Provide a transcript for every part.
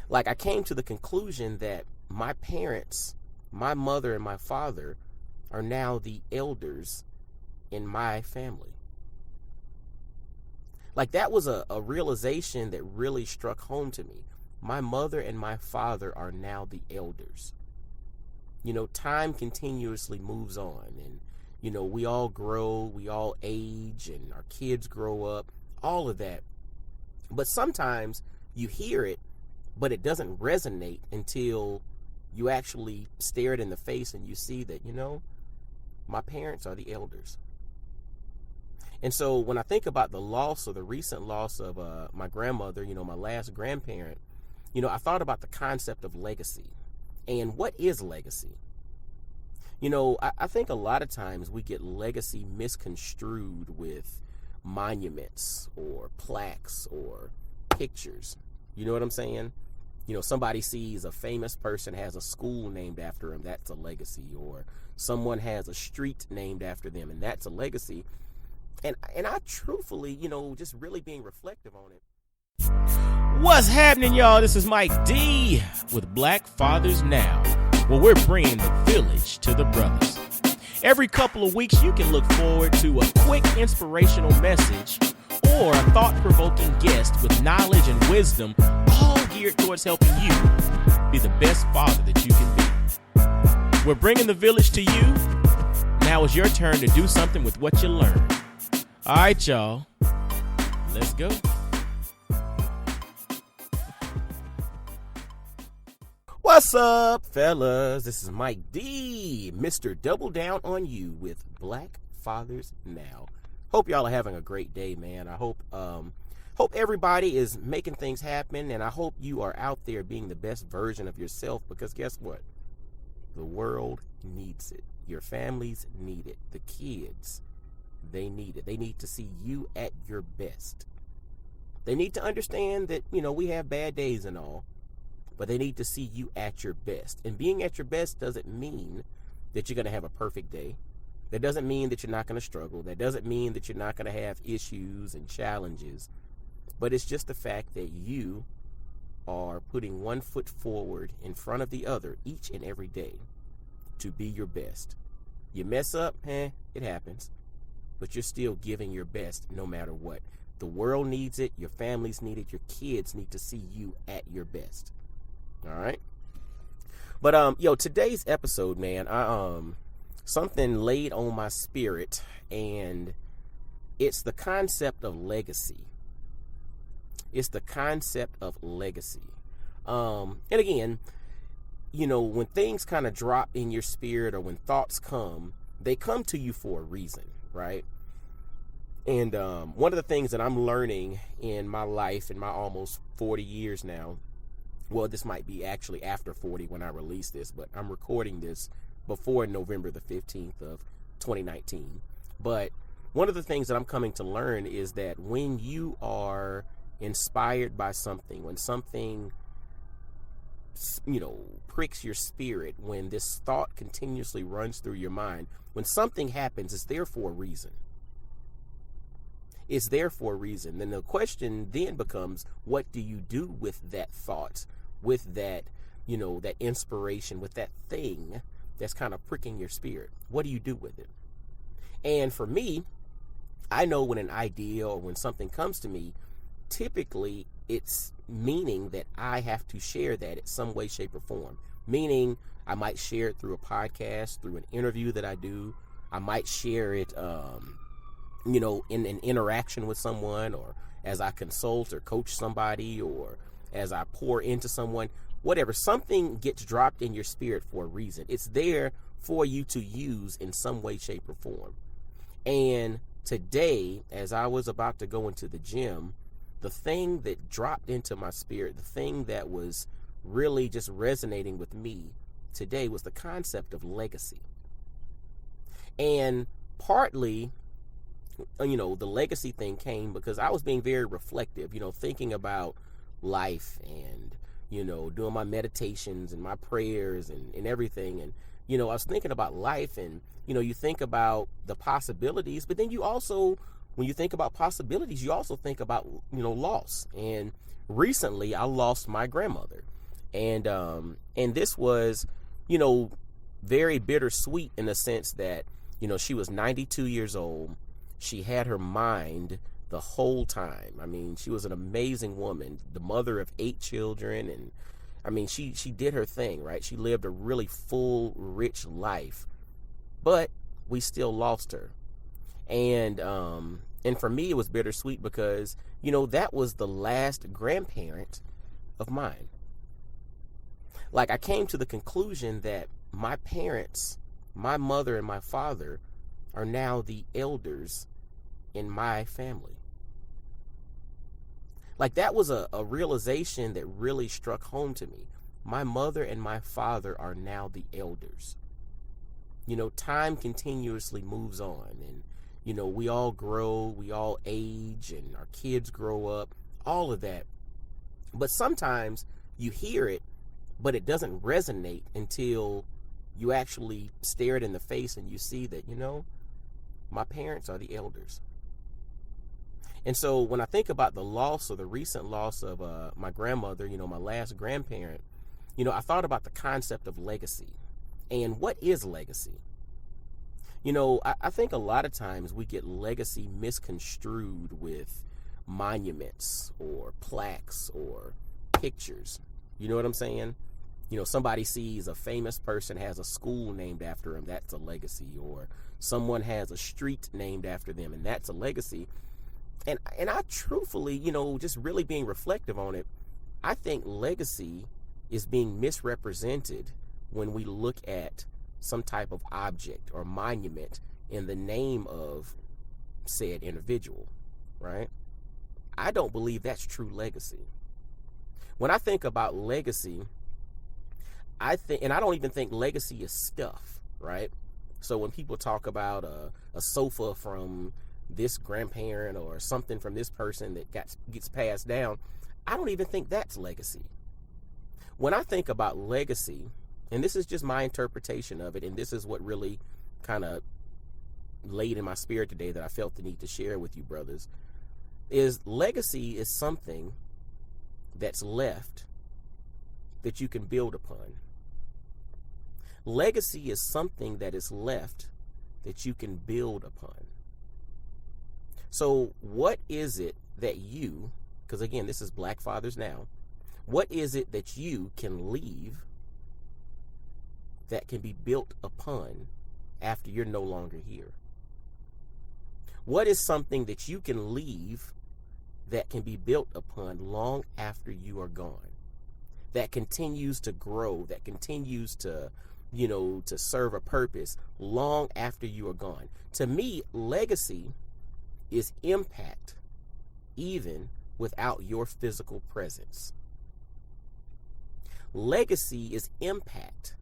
Like, I came to the conclusion that my parents, my mother and my father, are now the elders in my family. Like, that was a realization that really struck home to me. My mother and my father are now the elders. You know, time continuously moves on, and, you know, we all grow, we all age, and our kids grow up, all of that. But sometimes you hear it, but it doesn't resonate until you actually stare it in the face and you see that, you know, my parents are the elders. And so when I think about the loss, or the recent loss of my grandmother, you know, my last grandparent, you know, I thought about the concept of legacy. And what is legacy? You know, I think a lot of times we get legacy misconstrued with monuments or plaques or pictures. You know what I'm saying? You know, somebody sees a famous person has a school named after him, that's a legacy. Or someone has a street named after them, and that's a legacy. And I truthfully, you know, just really being reflective on it. What's happening, y'all? This is Mike D with Black Fathers Now, where we're bringing the village to the brothers. Every couple of weeks, you can look forward to a quick inspirational message or a thought-provoking guest with knowledge and wisdom, all geared towards helping you be the best father that you can be. We're bringing the village to you. Now it's your turn to do something with what you learned. All right, y'all. Let's go. What's up, fellas? This is Mike D, Mr. Double Down on You with Black Fathers Now. Hope y'all are having a great day, man. I hope everybody is making things happen, and I hope you are out there being the best version of yourself, because guess what? The world needs it. Your families need it. The kids, they need it. They need to see you at your best. They need to understand that, you know, we have bad days and all, but they need to see you at your best. And being at your best doesn't mean that you're going to have a perfect day. That doesn't mean that you're not going to struggle. That doesn't mean that you're not going to have issues and challenges. But it's just the fact that you are putting one foot forward in front of the other each and every day to be your best. You mess up, it happens. But you're still giving your best no matter what. The world needs it. Your families need it. Your kids need to see you at your best. All right. But today's episode, man, something laid on my spirit, and it's the concept of legacy. It's the concept of legacy. And again, you know, when things kind of drop in your spirit, or when thoughts come, they come to you for a reason, right? And one of the things that I'm learning in my life, in my almost 40 years now, well, this might be actually after 40 when I release this, but I'm recording this before November the 15th of 2019. But one of the things that I'm coming to learn is that when you are inspired by something, when something, you know, pricks your spirit, when this thought continuously runs through your mind, when something happens, it's there for a reason. It's there for a reason. Then the question then becomes, what do you do with that thought, with that, you know, that inspiration, with that thing that's kind of pricking your spirit? What do you do with it? And for me, I know when an idea or when something comes to me, typically it's meaning that I have to share that in some way, shape, or form. Meaning I might share it through a podcast, through an interview that I do. I might share it, you know, in an interaction with someone, or as I consult or coach somebody, or as I pour into someone, whatever. Something gets dropped in your spirit for a reason. It's there for you to use in some way, shape, or form. And today, as I was about to go into the gym, the thing that dropped into my spirit, the thing that was really just resonating with me today, was the concept of legacy. And partly, you know, the legacy thing came because I was being very reflective, you know, thinking about life and, you know, doing my meditations and my prayers and everything. And, you know, I was thinking about life, and, you know, you think about the possibilities, but then you also, when you think about possibilities, you also think about, you know, loss. And recently I lost my grandmother. And this was, very bittersweet in the sense that, she was 92 years old. She had her mind the whole time. I mean, she was an amazing woman, the mother of 8 children. And I mean, she did her thing, right? She lived a really full, rich life, but we still lost her. And for me, it was bittersweet because, that was the last grandparent of mine. Like, I came to the conclusion that my parents, my mother and my father, are now the elders in my family. Like, that was a realization that really struck home to me. My mother and my father are now the elders. Time continuously moves on, and, we all grow, we all age, and our kids grow up, all of that. But sometimes you hear it, but it doesn't resonate until you actually stare it in the face and you see that, my parents are the elders. And so when I think about the loss or the recent loss of my grandmother, my last grandparent, I thought about the concept of legacy. And what is legacy? I think a lot of times we get legacy misconstrued with monuments or plaques or pictures. You know what I'm saying? Somebody sees a famous person has a school named after him, that's a legacy. Or someone has a street named after them, and that's a legacy. And I truthfully, just really being reflective on it, I think legacy is being misrepresented when we look at some type of object or monument in the name of said individual, right? I don't believe that's true legacy. When I think about legacy, I don't even think legacy is stuff, right? So when people talk about a sofa from this grandparent or something from this person that gets passed down, I don't even think that's legacy. When I think about legacy, and this is just my interpretation of it, and this is what really kind of laid in my spirit today that I felt the need to share with you, brothers, is legacy is something that's left that you can build upon. Legacy is something that is left that you can build upon. So what is it that you, because again, this is Black Fathers Now, what is it that you can leave that can be built upon after you're no longer here? What is something that you can leave that can be built upon long after you are gone, that continues to grow, that continues to, to serve a purpose long after you are gone? To me, legacy is impact even without your physical presence. Legacy is impact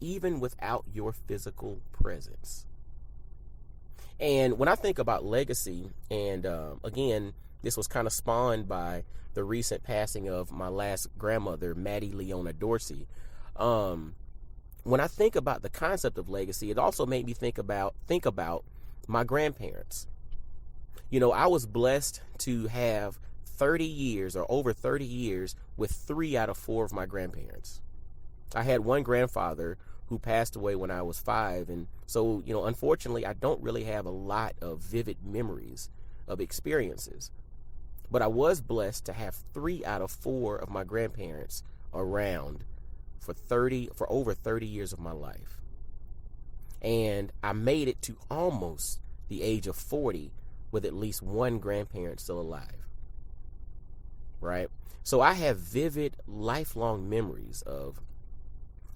even without your physical presence. And when I think about legacy, and again, this was kind of spawned by the recent passing of my last grandmother, Maddie Leona Dorsey. When I think about the concept of legacy, it also made me think about my grandparents. I was blessed to have 30 years or over 30 years with 3 out of 4 of my grandparents. I had one grandfather who passed away when I was 5. And so, unfortunately, I don't really have a lot of vivid memories of experiences. But I was blessed to have 3 out of 4 of my grandparents around for over 30 years of my life. And I made it to almost the age of 40 with at least one grandparent still alive. Right? So I have vivid, lifelong memories of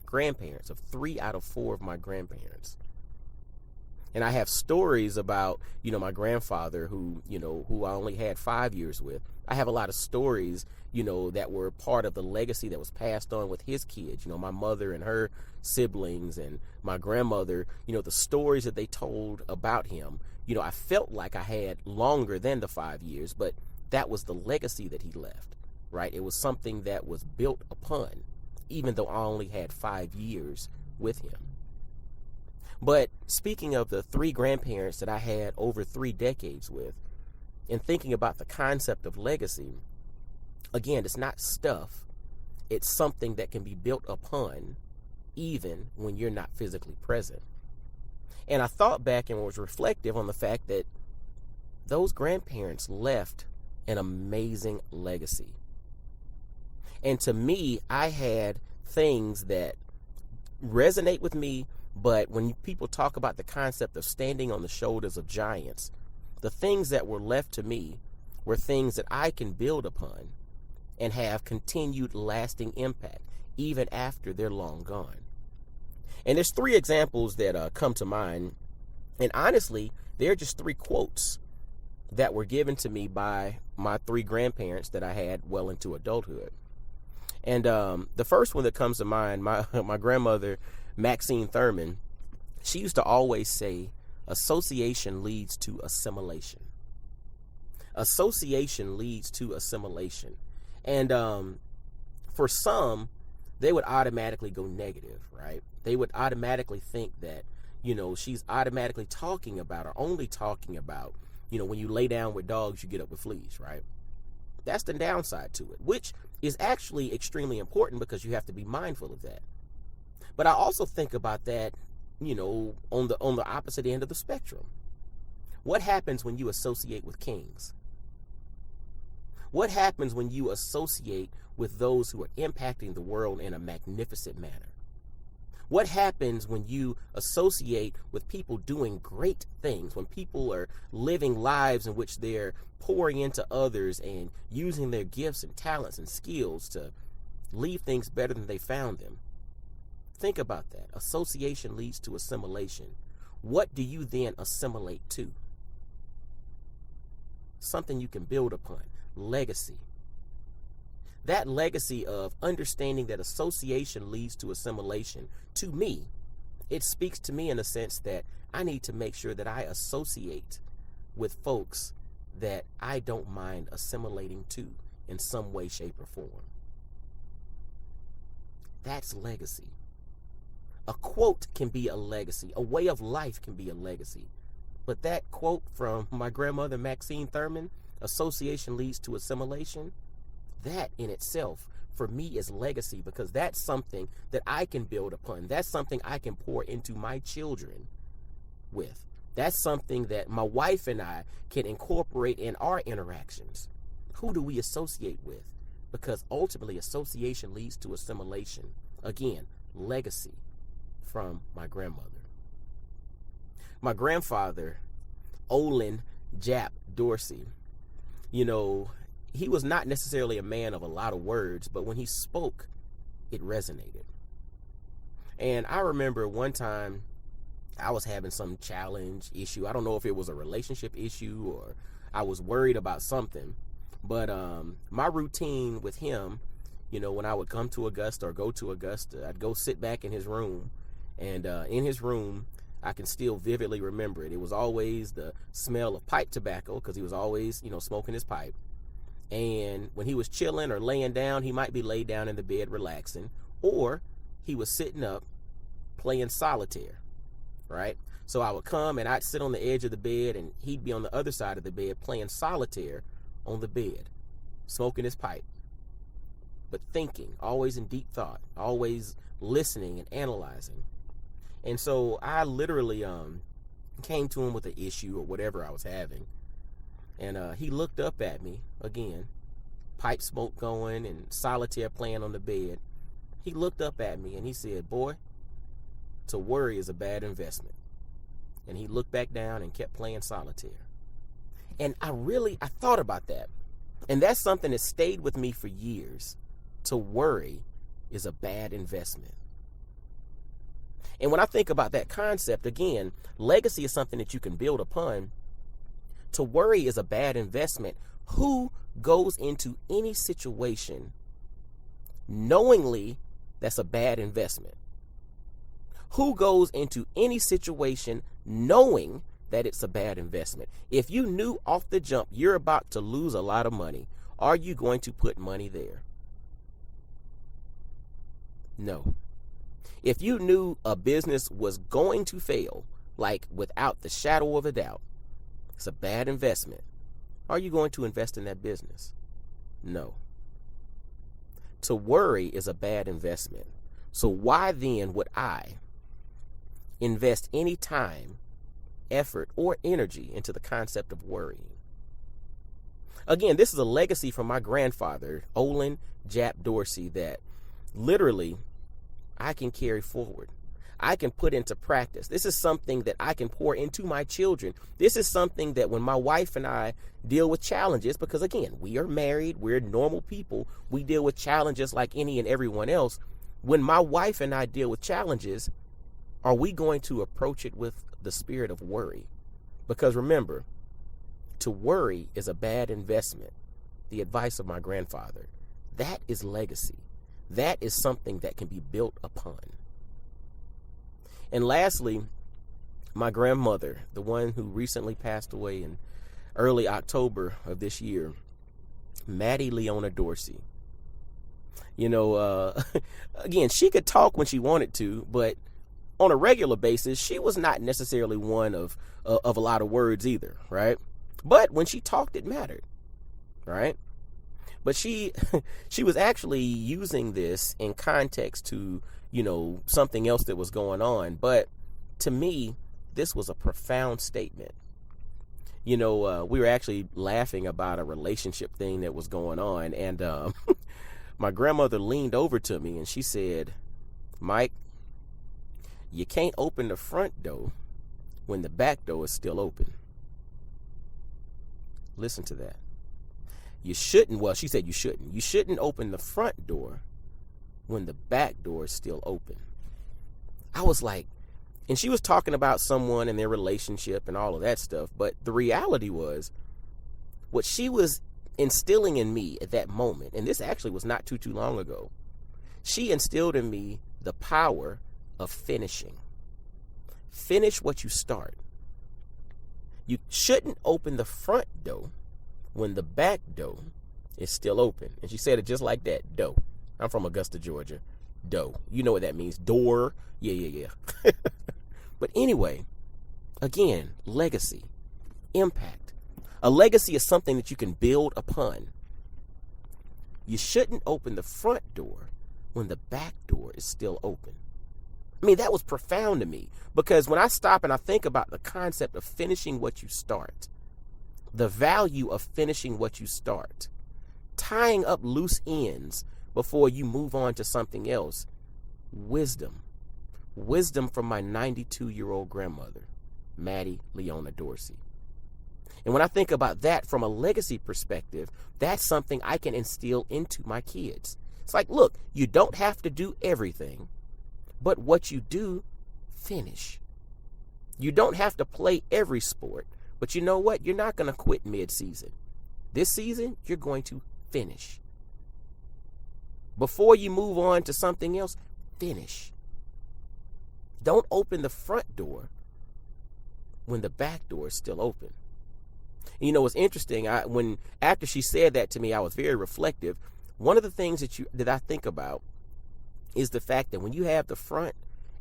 grandparents, of 3 out of 4 of my grandparents. And I have stories about, my grandfather who I only had 5 years with. I have a lot of stories, that were part of the legacy that was passed on with his kids. My mother and her siblings and my grandmother, the stories that they told about him. I felt like I had longer than the 5 years, but that was the legacy that he left, right? It was something that was built upon, even though I only had 5 years with him. But speaking of the 3 grandparents that I had over 3 decades with, and thinking about the concept of legacy, again, it's not stuff, it's something that can be built upon even when you're not physically present. And I thought back and was reflective on the fact that those grandparents left an amazing legacy. And to me, I had things that resonate with me, but when people talk about the concept of standing on the shoulders of giants, the things that were left to me were things that I can build upon and have continued lasting impact even after they're long gone. And there's 3 examples that come to mind. And honestly, they're just 3 quotes that were given to me by my 3 grandparents that I had well into adulthood. And the first one that comes to mind, my grandmother, Maxine Thurman, she used to always say, association leads to assimilation. Association leads to assimilation. And for some, they would automatically go negative, right? They would automatically think that, she's automatically talking about or only talking about, when you lay down with dogs, you get up with fleas, right? That's the downside to it, which is actually extremely important because you have to be mindful of that. But I also think about that, on the opposite end of the spectrum. What happens when you associate with kings? What happens when you associate with those who are impacting the world in a magnificent manner? What happens when you associate with people doing great things, when people are living lives in which they're pouring into others and using their gifts and talents and skills to leave things better than they found them? Think about that. Association leads to assimilation. What do you then assimilate to? Something you can build upon. Legacy. That legacy of understanding that association leads to assimilation, to me, it speaks to me in a sense that I need to make sure that I associate with folks that I don't mind assimilating to in some way, shape, or form. That's legacy. A quote can be a legacy. A way of life can be a legacy. But that quote from my grandmother, Maxine Thurman, association leads to assimilation, that in itself, for me, is legacy because that's something that I can build upon. That's something I can pour into my children with. That's something that my wife and I can incorporate in our interactions. Who do we associate with? Because ultimately, association leads to assimilation. Again, legacy from my grandmother. My grandfather, Olin Jap Dorsey, he was not necessarily a man of a lot of words, but when he spoke, it resonated. And I remember one time I was having some challenge issue. I don't know if it was a relationship issue or I was worried about something. But my routine with him, when I would come to Augusta or go to Augusta, I'd go sit back in his room. And in his room, I can still vividly remember it. It was always the smell of pipe tobacco because he was always, smoking his pipe. And when he was chilling or laying down, he might be laid down in the bed relaxing, or he was sitting up playing solitaire, right? So I would come and I'd sit on the edge of the bed and he'd be on the other side of the bed playing solitaire on the bed, smoking his pipe, but thinking, always in deep thought, always listening and analyzing. And so I literally came to him with an issue or whatever I was having. And he looked up at me, again, pipe smoke going and solitaire playing on the bed. He looked up at me and he said, "Boy, to worry is a bad investment." And he looked back down and kept playing solitaire. And I thought about that. And that's something that stayed with me for years. To worry is a bad investment. And when I think about that concept, again, legacy is something that you can build upon. To worry is a bad investment. Who goes into any situation knowingly that's a bad investment? Who goes into any situation knowing that it's a bad investment? If you knew off the jump you're about to lose a lot of money, are you going to put money there? No. If you knew a business was going to fail, like without the shadow of a doubt, it's a bad investment, are you going to invest in that business? No. To worry is a bad investment. So why then would I invest any time, effort, or energy into the concept of worrying? Again, this is a legacy from my grandfather, Olin Jap Dorsey, that literally I can carry forward. I can put into practice. This is something that I can pour into my children. This is something that when my wife and I deal with challenges, because again, we are married, we're normal people, we deal with challenges like any and everyone else. When my wife and I deal with challenges, are we going to approach it with the spirit of worry? Because remember, to worry is a bad investment. The advice of my grandfather. That is legacy. That is something that can be built upon. And lastly, my grandmother, the one who recently passed away in early October of this year, Maddie Leona Dorsey. You know, again, she could talk when she wanted to, but on a regular basis, she was not necessarily one of a lot of words either, right? But when she talked, it mattered, right? But she was actually using this in context to, you know, something else that was going on. But to me, this was a profound statement. You know, we were actually laughing about a relationship thing that was going on. And my grandmother leaned over to me and she said, Mike, you can't open the front door when the back door is still open. Listen to that. You shouldn't, well, she said you shouldn't open the front door when the back door is still open. I was like, and she was talking about someone and their relationship and all of that stuff. But the reality was what she was instilling in me at that moment, and this actually was not too long ago, she instilled in me the power of finishing. Finish what you start. You shouldn't open the front door when the back door is still open. And she said it just like that, door. I'm from Augusta, Georgia. Door. You know what that means. Door. Yeah. But anyway, again, legacy, impact. A legacy is something that you can build upon. You shouldn't open the front door when the back door is still open. I mean, that was profound to me, because when I stop and I think about the concept of finishing what you start, the value of finishing what you start, tying up loose ends before you move on to something else, wisdom from my 92-year-old grandmother, Maddie Leona Dorsey. And when I think about that from a legacy perspective, that's something I can instill into my kids. It's like, look, you don't have to do everything, but what you do, finish. You don't have to play every sport, but you know what? You're not going to quit mid-season. This season, you're going to finish. Before you move on to something else, finish. Don't open the front door when the back door is still open. And you know, what's interesting, after she said that to me, I was very reflective. One of the things that I think about is the fact that when you have the front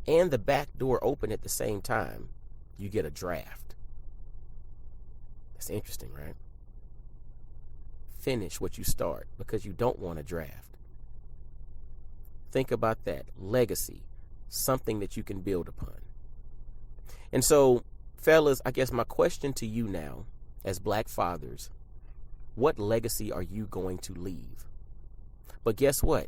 and the back door open at the same time, you get a draft. That's interesting, right? Finish what you start, because you don't want a draft. Think about that. Legacy, something that you can build upon. And so, fellas, I guess my question to you now, as black fathers, what legacy are you going to leave? But guess what?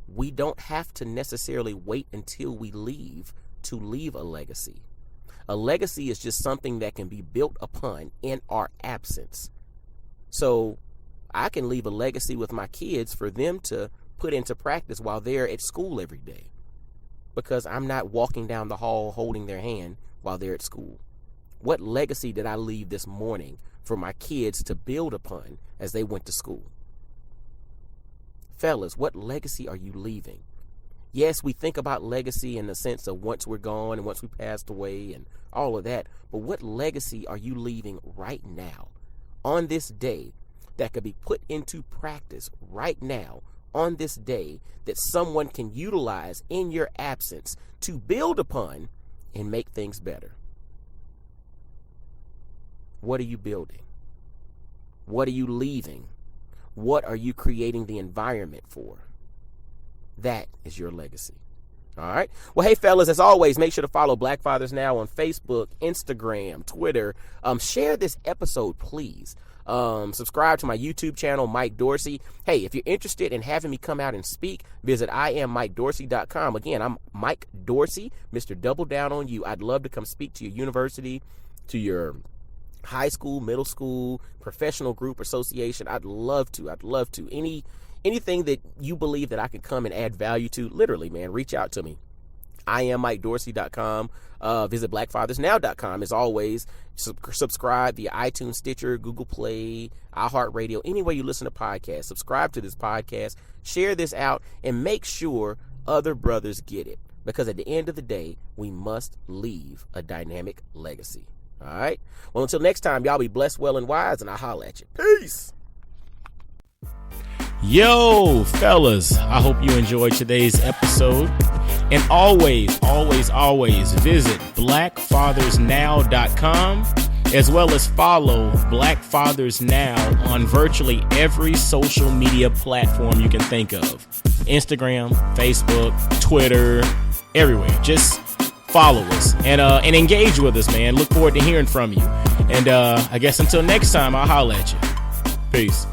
We don't have to necessarily wait until we leave to leave a legacy. A legacy is just something that can be built upon in our absence. So I can leave a legacy with my kids for them to put into practice while they're at school every day, because I'm not walking down the hall holding their hand while they're at school. What legacy did I leave this morning for my kids to build upon as they went to school? Fellas, what legacy are you leaving? Yes, we think about legacy in the sense of once we're gone and once we passed away and all of that, but what legacy are you leaving right now, on this day, that could be put into practice right now, on this day, that someone can utilize in your absence to build upon and make things better? What are you building? What are you leaving? What are you creating the environment for? That is your legacy. All right. Well, hey, fellas, as always, make sure to follow Black Fathers Now on Facebook, Instagram, Twitter. Share this episode, please. Subscribe to my YouTube channel, Mike Dorsey. Hey, if you're interested in having me come out and speak, visit IamMikeDorsey.com. Again, I'm Mike Dorsey, Mr. Double Down on You. I'd love to come speak to your university, to your high school, middle school, professional group, association. I'd love to. Anything that you believe that I can come and add value to, literally, man, reach out to me. IamMikeDorsey.com. Visit BlackFathersNow.com. As always, subscribe via iTunes, Stitcher, Google Play, iHeartRadio, anywhere you listen to podcasts. Subscribe to this podcast, share this out, and make sure other brothers get it. Because at the end of the day, we must leave a dynamic legacy. All right? Well, until next time, y'all be blessed, well, and wise, and I'll holler at you. Peace. Yo, fellas, I hope you enjoyed today's episode. And always visit blackfathersnow.com, as well as follow Black Fathers Now on virtually every social media platform you can think of. Instagram, Facebook, Twitter, everywhere. Just follow us and engage with us, man. Look forward to hearing from you. And I guess until next time, I'll holler at you. Peace.